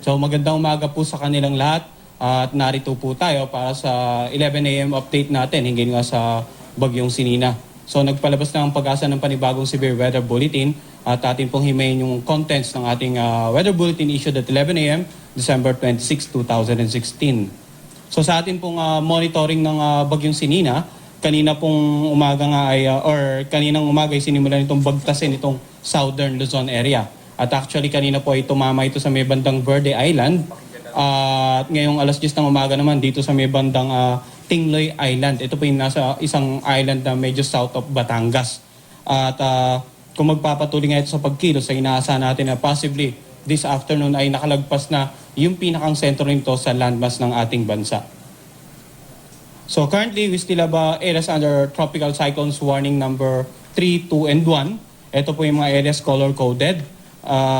So magandang umaga po sa kanilang lahat at narito po tayo para sa 11 a.m. update natin hinggil nga sa bagyong Sinina. So nagpalabas na ang Pag-asa ng panibagong severe weather bulletin at atin pong himayin yung contents ng ating weather bulletin issued at 11 a.m. December 26, 2016. So sa atin pong monitoring ng bagyong Sinina, kanina pong umaga nga ay kaninang umaga ay sinimulan itong bagtasin itong Southern Luzon area. At actually kanina po ay tumama ito sa may bandang Verde Island. At ngayong alas 10 ng umaga naman dito sa may bandang Tingloy Island. Ito po yung nasa isang island na medyo south of Batangas. At kung magpapatuloy nga ito sa pagkilos, ay inaasahan natin na possibly this afternoon ay nakalagpas na yung pinakang sentro nito sa landmass ng ating bansa. So currently, we still have areas under Tropical Cyclones Warning number 3, 2, and 1. Ito po yung mga areas color-coded.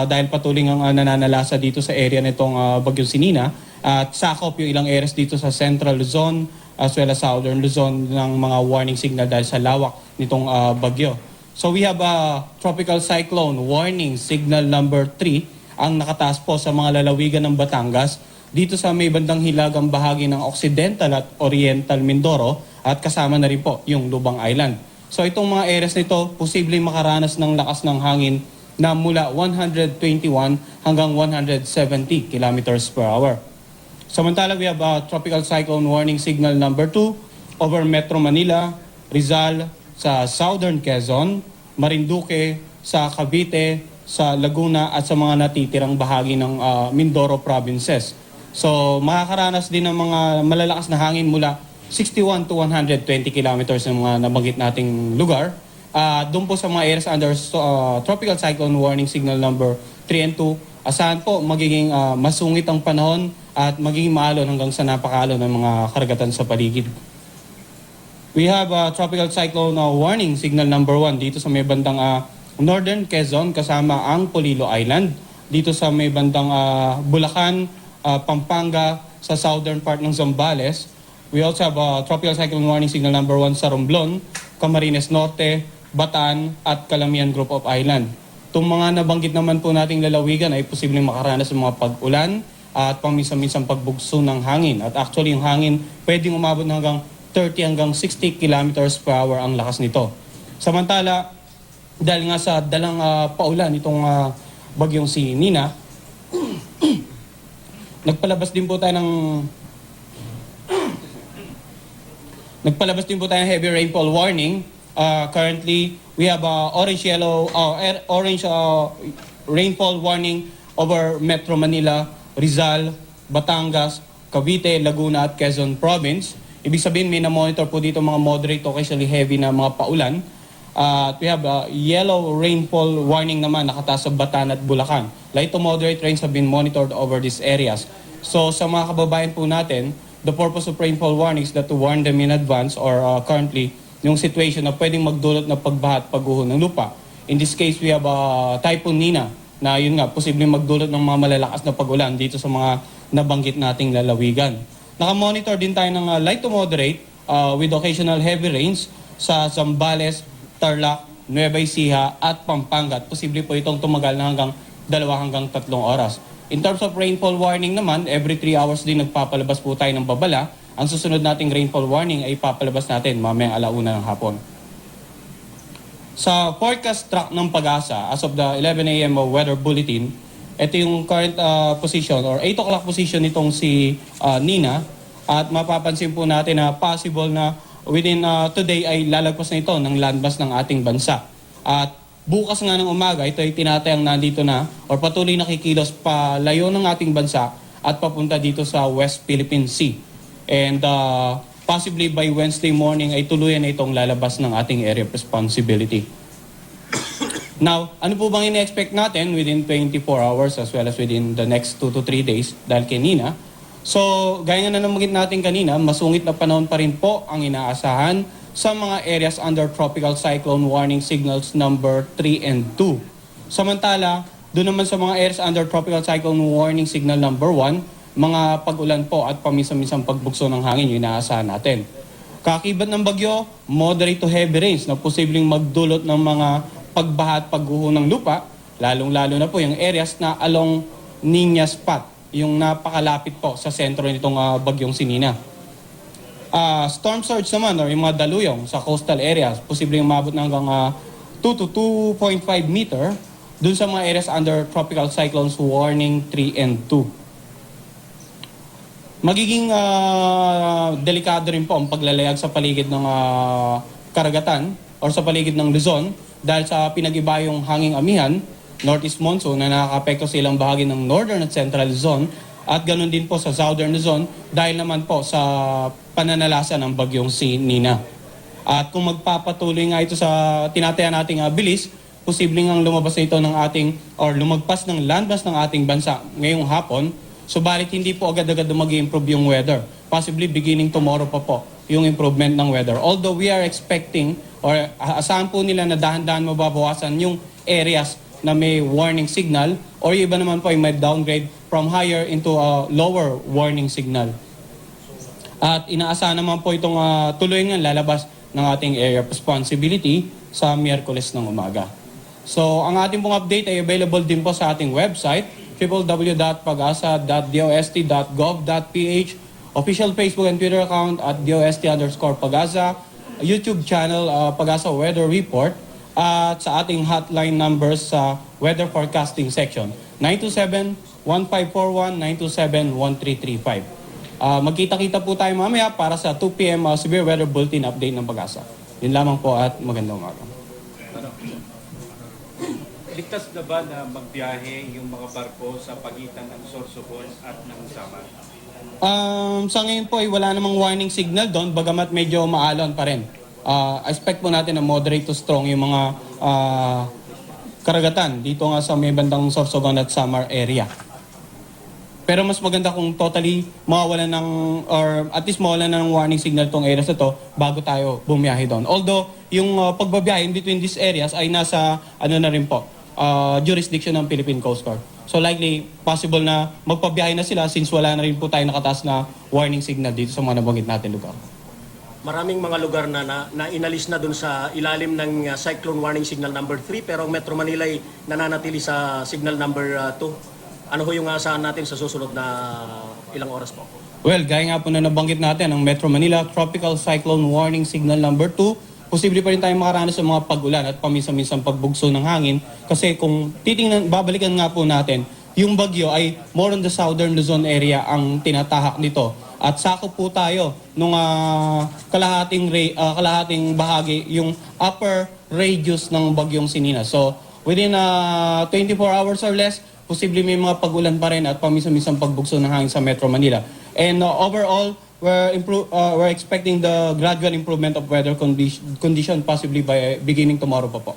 Dahil patuloy ang nananalasa dito sa area nitong Bagyong Sinina at sakop yung ilang areas dito sa Central Luzon as well as Southern Luzon ng mga warning signal dahil sa lawak nitong bagyo. So we have a Tropical Cyclone Warning Signal number 3 ang nakataas po sa mga lalawigan ng Batangas dito sa may bandang hilagang bahagi ng Occidental at Oriental Mindoro at kasama na rin po yung Lubang Island. So itong mga areas nito posibleng makaranas ng lakas ng hangin na mula 121 hanggang 170 kilometers per hour. Samantala, we have a Tropical Cyclone Warning Signal number 2 over Metro Manila, Rizal, sa Southern Quezon, Marinduque, sa Cavite, sa Laguna at sa mga natitirang bahagi ng Mindoro provinces. So makakaranas din ng mga malalakas na hangin mula 61 to 120 kilometers ng mga nabanggit nating lugar. Doon po sa mga areas under Tropical Cyclone Warning Signal number 3 and 2, asahan po magiging masungit ang panahon at magiging maalon hanggang sa napakaalon ng mga karagatan sa paligid. We have Tropical Cyclone Warning Signal number 1 dito sa may bandang Northern Quezon kasama ang Polillo Island. Dito sa may bandang Bulacan, Pampanga, sa southern part ng Zambales. We also have Tropical Cyclone Warning Signal number 1 sa Romblon, Camarines Norte, Bataan at Calamian Group of Island. Itong mga nabanggit naman po nating lalawigan ay posibleng makaranas ng mga pag-ulan at paminsan-minsang pagbugso ng hangin. At actually yung hangin pwedeng umabot na hanggang 30 hanggang 60 kilometers per hour ang lakas nito. Samantala, dahil nga sa dalang paulan itong bagyong si Nina, nagpalabas din po tayo ng heavy rainfall warning. Currently, we have orange rainfall warning over Metro Manila, Rizal, Batangas, Cavite, Laguna at Quezon Province. Ibig sabihin may na-monitor po dito mga moderate to occasionally heavy na mga paulan. We have yellow rainfall warning naman nakataas sa Bataan at Bulacan. Light to moderate rains have been monitored over these areas. So sa mga kababayan po natin, the purpose of rainfall warnings is that to warn them in advance or currently yung situation na pwedeng magdulot na pagbaha at pagguho ng lupa. In this case, we have Typhoon Nina na yun nga, posibleng magdulot ng mga malalakas na pag-ulan dito sa mga nabanggit nating lalawigan. Nakamonitor din tayo ng light to moderate with occasional heavy rains sa Zambales, Tarlac, Nueva Ecija at Pampanga. At posible po itong tumagal na hanggang 2 hanggang 3 oras. In terms of rainfall warning naman, every 3 hours din nagpapalabas po tayo ng babala. Ang susunod nating rainfall warning ay papalabas natin mamayang 1:00 ng hapon. Sa forecast track ng Pag-asa, as of the 11 a.m. weather bulletin, ito yung current position or 8 o'clock position nitong si Nina. At mapapansin po natin na possible na within today ay lalagpas na ito ng landmass ng ating bansa. At bukas nga ng umaga, ito ay tinatayang nandito na or patuloy nakikilos palayo ng ating bansa at papunta dito sa West Philippine Sea. And possibly by Wednesday morning ay tuluyan na itong lalabas ng ating area of responsibility. Now, ano po bang ina-expect natin within 24 hours as well as within the next 2 to 3 days dahil kay Nina? So, gaya nga na nabanggit natin kanina, masungit na panahon pa rin po ang inaasahan sa mga areas under Tropical Cyclone Warning Signals number 3 and 2. Samantala, doon naman sa mga areas under Tropical Cyclone Warning Signal number 1, mga pag-ulan po at paminsan-minsang pagbugso ng hangin yung inaasahan natin. Kakibat ng bagyo, moderate to heavy rains na posibleng magdulot ng mga pagbaha at pagguho ng lupa, lalong-lalo na po yung areas na along Niñas Path yung napakalapit po sa sentro nitong bagyong Sinina. Storm surge naman or yung mga daluyong sa coastal areas, posibleng umabot ng hanggang 2 to 2.5 meter dun sa mga areas under tropical cyclones warning 3 and 2. Magiging delikado rin po ang paglalayag sa paligid ng karagatan or sa paligid ng Luzon dahil sa pinag-iba yung hanging amihan, northeast monsoon na nakaka-apekto sa ilang bahagi ng northern at central Luzon at ganoon din po sa southern Luzon dahil naman po sa pananalasa ng bagyong Nina. At kung magpapatuloy nga ito sa tinataya nating bilis, posibleng ang lumabas na ito ng ating or lumagpas ng landmass ng ating bansa ngayong hapon. Subalit hindi po agad-agad mag-improve yung weather. Possibly beginning tomorrow pa po yung improvement ng weather. Although we are expecting or asahan po nila na dahan-dahan mababawasan yung areas na may warning signal or yung iba naman po ay may downgrade from higher into a lower warning signal. At inaasahan naman po itong tuloy ng lalabas ng ating area of responsibility sa Miyerkules ng umaga. So ang ating pong update ay available din po sa ating website www.pagasa.dost.gov.ph, official Facebook and Twitter account at DOST_Pagasa, YouTube channel Pagasa Weather Report, at sa ating hotline numbers sa weather forecasting section 927-1541, 927-1335. Magkita-kita po tayo mamaya para sa 2 p.m. Severe Weather Bulletin update ng Pagasa. Yun lamang po at magandang umaga. Ligtas na ba na magbiyahe yung mga barko sa pagitan ng Sorsogon at ng Samar? Sa ngayon po ay wala namang warning signal doon, bagamat medyo maalon pa rin. Expect po natin na moderate to strong yung mga karagatan dito nga sa may bandang Sorsogon at Samar area. Pero mas maganda kung totally mawawalan ng, or at least mawalan na ng warning signal tong areas na to bago tayo bumiyahe doon. Although, yung pagbabiyahe in between these areas ay nasa, na rin po, jurisdiction ng Philippine Coast Guard. So likely, possible na magpabiyahe na sila since wala na rin po tayo nakataas na warning signal dito sa mga nabanggit natin lugar. Maraming mga lugar na inalis na dun sa ilalim ng cyclone warning signal number 3 pero ang Metro Manila ay nananatili sa signal number 2. Ano ho yung asahan natin sa susunod na ilang oras po? Well, gaya nga po na nabanggit natin, ang Metro Manila Tropical Cyclone Warning Signal number 2, posible pa rin tayong makaranas sa mga pag-ulan at paminsan-minsan pagbugso ng hangin. Kasi kung babalikan nga po natin, yung bagyo ay more on the southern Luzon area ang tinatahak nito. At sakop po tayo nung kalahating bahagi, yung upper radius ng bagyong Sinina. So, within 24 hours or less, posible may mga pag-ulan pa rin at paminsan-minsan pagbugso ng hangin sa Metro Manila. And overall, we're expecting the gradual improvement of weather condition possibly by beginning tomorrow pa po.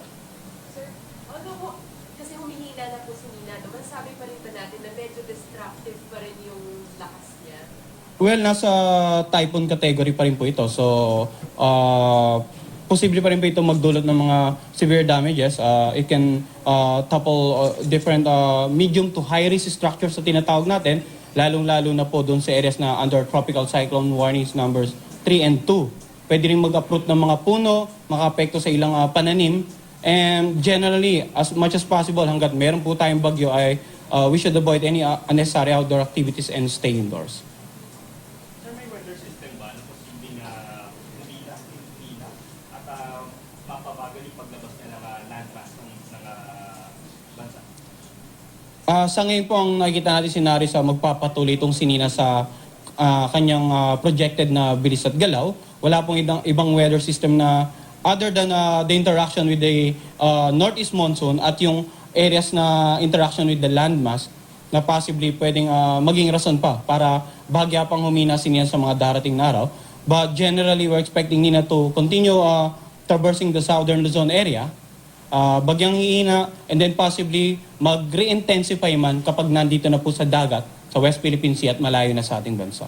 Sir, although kasi humihina na po si Nina, masasabi pa rin ba natin na medyo destructive pa rin yung lakas niya? Well, nasa typhoon category pa rin po ito. So, posible pa rin po ito magdulot ng mga severe damages. It can topple different medium to high risk structures sa tinatawag natin, lalong-lalo na po doon sa areas na under tropical cyclone warnings numbers 3 and 2. Pwede rin mag-uproot ng mga puno, makaapekto sa ilang pananim. And generally, as much as possible, hanggat meron po tayong bagyo, ay we should avoid any unnecessary outdoor activities and stay indoors. Sir, may weather system ba na posibleng humila at mapabagal yung paglabas niya ng landmass ng bansa? Sa ngayon po ang nakikita natin si Nari sa magpapatuloy itong Sinina sa kanyang projected na bilis at galaw. Wala pong ibang weather system na other than the interaction with the northeast monsoon at yung areas na interaction with the landmass na possibly pwedeng maging rason pa para bahagya pang humina si Nina sa mga darating na araw. But generally, we're expecting Nina to continue traversing the southern Luzon area. Bagyang hihina and then possibly mag-re-intensify man kapag nandito na po sa dagat sa West Philippine Sea at malayo na sa ating bansa.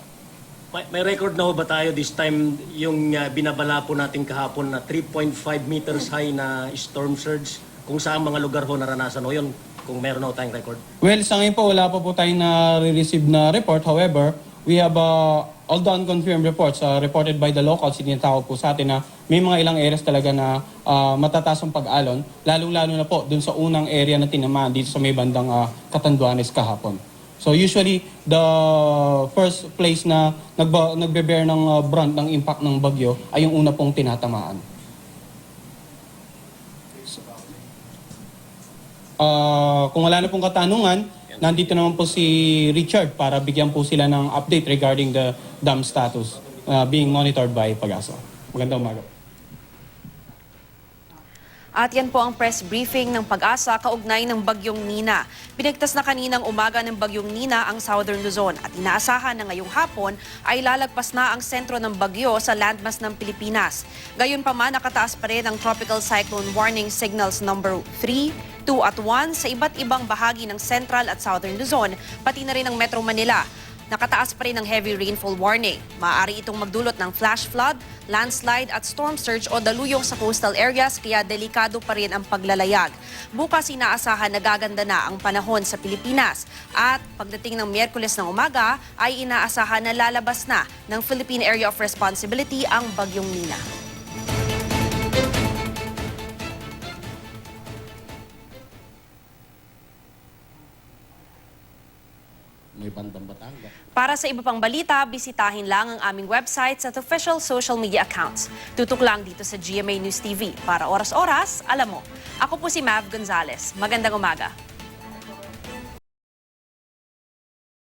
May record na ho ba tayo this time yung binabala po natin kahapon na 3.5 meters high na storm surge? Kung saan mga lugar ho naranasan ho yun? Kung meron ho tayong record? Well, sa ngayon po wala pa po tayong na-receive na report. However, we have all the unconfirmed reports reported by the locals. Tinatawag po sa atin na may mga ilang areas talaga na matataas ang pag-alon, lalong-lalo na po dun sa unang area na tinamaan dito sa may bandang Catanduanes kahapon. So usually, the first place na nagbe-bear ng brunt ng impact ng bagyo ay yung una pong tinatamaan. Kung wala na pong katanungan, nandito naman po si Richard para bigyan po sila ng update regarding the dam status being monitored by Pag-asa. Magandang umaga. At yan po ang press briefing ng Pag-asa kaugnay ng Bagyong Nina. Pinagtas na kaninang umaga ng Bagyong Nina ang Southern Luzon at inaasahan na ngayong hapon ay lalagpas na ang sentro ng bagyo sa landmass ng Pilipinas. Gayunpaman, nakataas pa rin ang Tropical Cyclone Warning Signals number 3, 2 at 1 sa iba't ibang bahagi ng Central at Southern Luzon, pati na rin ang Metro Manila. Nakataas pa rin ang heavy rainfall warning. Maaari itong magdulot ng flash flood, landslide at storm surge o daluyong sa coastal areas kaya delikado pa rin ang paglalayag. Bukas inaasahan na gaganda na ang panahon sa Pilipinas at pagdating ng Miyerkules ng umaga ay inaasahan na lalabas na ng Philippine Area of Responsibility ang Bagyong Nina. May bandang Batangas. Para sa iba pang balita, bisitahin lang ang aming websites at official social media accounts. Tutok lang dito sa GMA News TV. Para oras-oras, alam mo. Ako po si Mav Gonzalez. Magandang umaga.